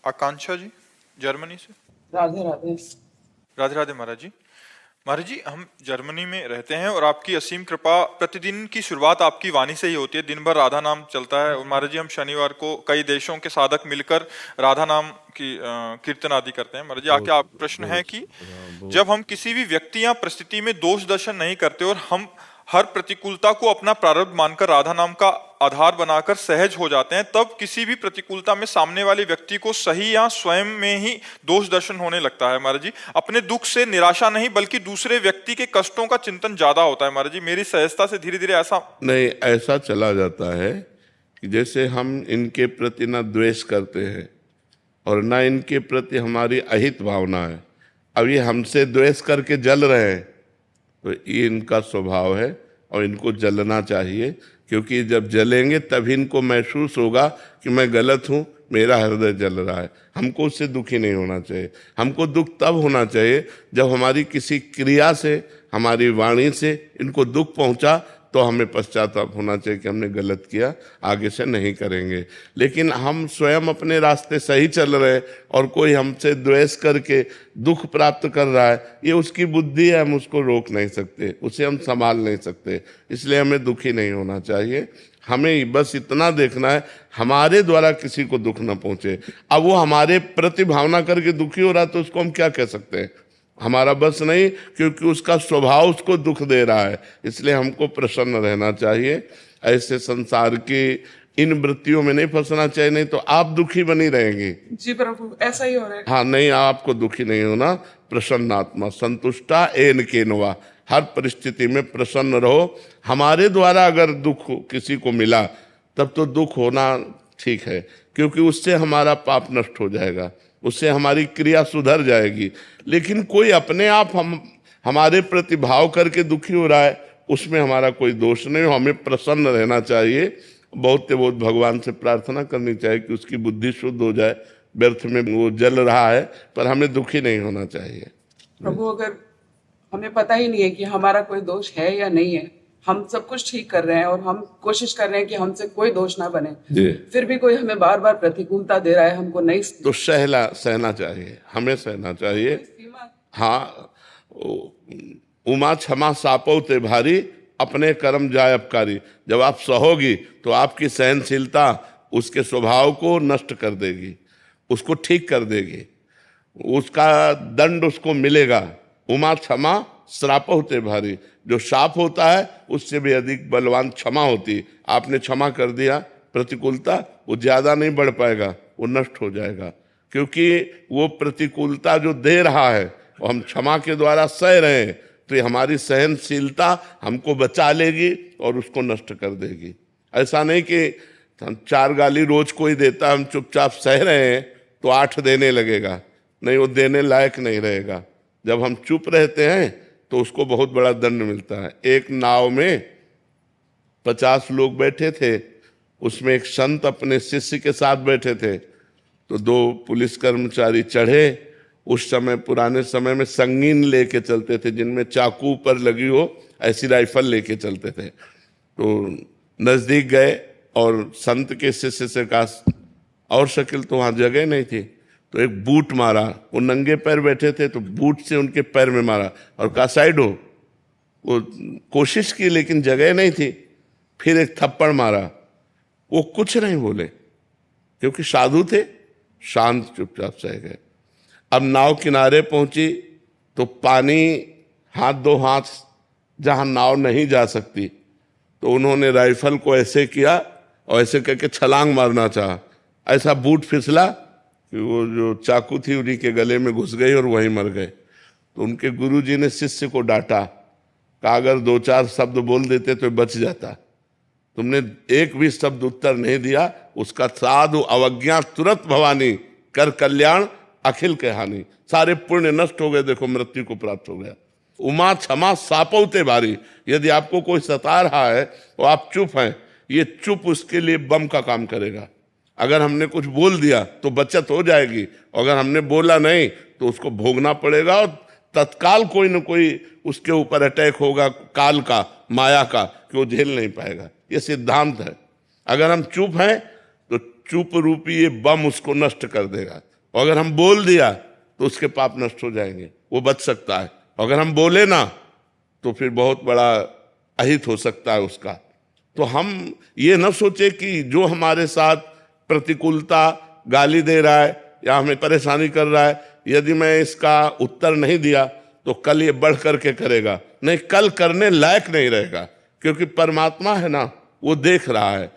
आकांक्षा जी, Germany से। राधे राधे। राधे राधे महाराज जी। महाराज जी, हम Germany में रहते हैं और आपकी असीम कृपा, प्रतिदिन की शुरुआत आपकी वाणी से ही होती है। दिन भर राधा नाम चलता है और महाराज जी हम शनिवार को कई देशों के साधक मिलकर राधा नाम की कीर्तन आदि करते हैं। महाराज जी, आके आप प्रश्न है कि जब हम किसी भी व्यक्ति या परिस्थिति में दोष दर्शन नहीं करते और हम हर प्रतिकूलता को अपना प्रारब्ध मानकर राधा नाम का आधार बनाकर सहज हो जाते हैं, तब किसी भी प्रतिकूलता में सामने वाले व्यक्ति को सही या स्वयं में ही दोष दर्शन होने लगता है। महाराज जी, अपने दुख से निराशा नहीं बल्कि दूसरे व्यक्ति के कष्टों का चिंतन ज्यादा होता है। महाराज जी, मेरी सहजता से धीरे धीरे ऐसा नहीं, ऐसा चला जाता है कि जैसे हम इनके प्रति ना द्वेष करते हैं और ना इनके प्रति हमारी अहित भावना है। अब ये हमसे द्वेष करके जल रहे हैं तो ये इनका स्वभाव है और इनको जलना चाहिए, क्योंकि जब जलेंगे तभी इनको महसूस होगा कि मैं गलत हूँ, मेरा हृदय जल रहा है। हमको उससे दुखी नहीं होना चाहिए। हमको दुख तब होना चाहिए जब हमारी किसी क्रिया से, हमारी वाणी से इनको दुख पहुँचा, तो हमें पश्चाताप होना चाहिए कि हमने गलत किया, आगे से नहीं करेंगे। लेकिन हम स्वयं अपने रास्ते सही चल रहे हैं और कोई हमसे द्वेष करके दुख प्राप्त कर रहा है, ये उसकी बुद्धि है, हम उसको रोक नहीं सकते, उसे हम संभाल नहीं सकते। इसलिए हमें दुखी नहीं होना चाहिए। हमें बस इतना देखना है हमारे द्वारा किसी को दुख न पहुंचे। अब वो हमारे प्रति भावना करके दुखी हो रहा है तो उसको हम क्या कह सकते हैं? हमारा बस नहीं, क्योंकि उसका स्वभाव उसको दुख दे रहा है। इसलिए हमको प्रसन्न रहना चाहिए। ऐसे संसार की इन वृत्तियों में नहीं फंसना चाहिए, नहीं तो आप दुखी बनी रहेंगे। जी प्रभु, ऐसा ही हो रहा है। हाँ, नहीं, आपको दुखी नहीं होना। प्रसन्न आत्मा संतुष्टा एन केनवा, हर परिस्थिति में प्रसन्न रहो। हमारे द्वारा अगर दुख किसी को मिला तब तो दुख होना ठीक है, क्योंकि उससे हमारा पाप नष्ट हो जाएगा, उससे हमारी क्रिया सुधर जाएगी। लेकिन कोई अपने आप हमारे प्रति भाव करके दुखी हो रहा है, उसमें हमारा कोई दोष नहीं हो। हमें प्रसन्न रहना चाहिए। बहुत से बहुत भगवान से प्रार्थना करनी चाहिए कि उसकी बुद्धि शुद्ध हो जाए। व्यर्थ में वो जल रहा है, पर हमें दुखी नहीं होना चाहिए। प्रभु, अगर हमें पता ही नहीं है कि हमारा कोई दोष है या नहीं है, हम सब कुछ ठीक कर रहे हैं और हम कोशिश कर रहे हैं कि हमसे कोई दोष ना बने, फिर भी कोई हमें बार बार प्रतिकूलता दे रहा है, हमको नहीं, तो सहना चाहिए, हमें सहना चाहिए। हाँ, उमा क्षमा सापो ते भारी, अपने कर्म जाय अपकारी। जब आप सहोगी तो आपकी सहनशीलता उसके स्वभाव को नष्ट कर देगी, उसको ठीक कर देगी, उसका दंड उसको मिलेगा। उमा क्षमा श्राप होते भारी, जो शाप होता है उससे भी अधिक बलवान क्षमा होती। आपने क्षमा कर दिया, प्रतिकूलता वो ज्यादा नहीं बढ़ पाएगा, वो नष्ट हो जाएगा, क्योंकि वो प्रतिकूलता जो दे रहा है वो हम क्षमा के द्वारा सह रहे हैं, तो ये हमारी सहनशीलता हमको बचा लेगी और उसको नष्ट कर देगी। ऐसा नहीं कि हम 4 गाली रोज कोई देता, हम चुपचाप सह रहे हैं तो 8 देने लगेगा, नहीं, वो देने लायक नहीं रहेगा। जब हम चुप रहते हैं तो उसको बहुत बड़ा दंड मिलता है। एक नाव में 50 लोग बैठे थे, उसमें एक संत अपने शिष्य के साथ बैठे थे, तो 2 पुलिस कर्मचारी चढ़े। उस समय, पुराने समय में संगीन लेके चलते थे, जिनमें चाकू पर लगी हो ऐसी राइफल लेके चलते थे। तो नजदीक गए और संत के शिष्य से कहा, और शकील तो वहां जगह नहीं थी, तो एक बूट मारा। वो नंगे पैर बैठे थे तो बूट से उनके पैर में मारा और कहा साइड हो। वो कोशिश की लेकिन जगह नहीं थी। फिर एक थप्पड़ मारा, वो कुछ नहीं बोले क्योंकि साधु थे, शांत चुपचाप सह गए। अब नाव किनारे पहुंची तो पानी 2 हाथ जहां नाव नहीं जा सकती, तो उन्होंने राइफल को ऐसे किया और ऐसे करके छलांग मारना चाहा। ऐसा बूट फिसला कि वो जो चाकू थी उन्हीं के गले में घुस गई और वहीं मर गए। तो उनके गुरुजी ने शिष्य को डांटा, कहा अगर 2-4 शब्द बोल देते तो बच जाता, तुमने एक भी शब्द उत्तर नहीं दिया। उसका साधु अवज्ञा तुरंत भवानी, कर कल्याण अखिल के हानि। सारे पुण्य नष्ट हो गए, देखो मृत्यु को प्राप्त हो गया। उमा क्षमा सापौते भारी, यदि आपको कोई सता रहा है तो आप चुप हैं, ये चुप उसके लिए बम का काम करेगा। अगर हमने कुछ बोल दिया तो बचत हो जाएगी, अगर हमने बोला नहीं तो उसको भोगना पड़ेगा और तत्काल कोई न कोई उसके ऊपर अटैक होगा, काल का, माया का, कि वो झेल नहीं पाएगा। ये सिद्धांत है। अगर हम चुप हैं तो चुप रूपी ये बम उसको नष्ट कर देगा। और अगर हम बोल दिया तो उसके पाप नष्ट हो जाएंगे, वो बच सकता है। अगर हम बोले ना तो फिर बहुत बड़ा अहित हो सकता है उसका। तो हम ये न सोचे कि जो हमारे साथ प्रतिकूलता, गाली दे रहा है या हमें परेशानी कर रहा है, यदि मैं इसका उत्तर नहीं दिया तो कल ये बढ़ करके करेगा, नहीं, कल करने लायक नहीं रहेगा। क्योंकि परमात्मा है ना, वो देख रहा है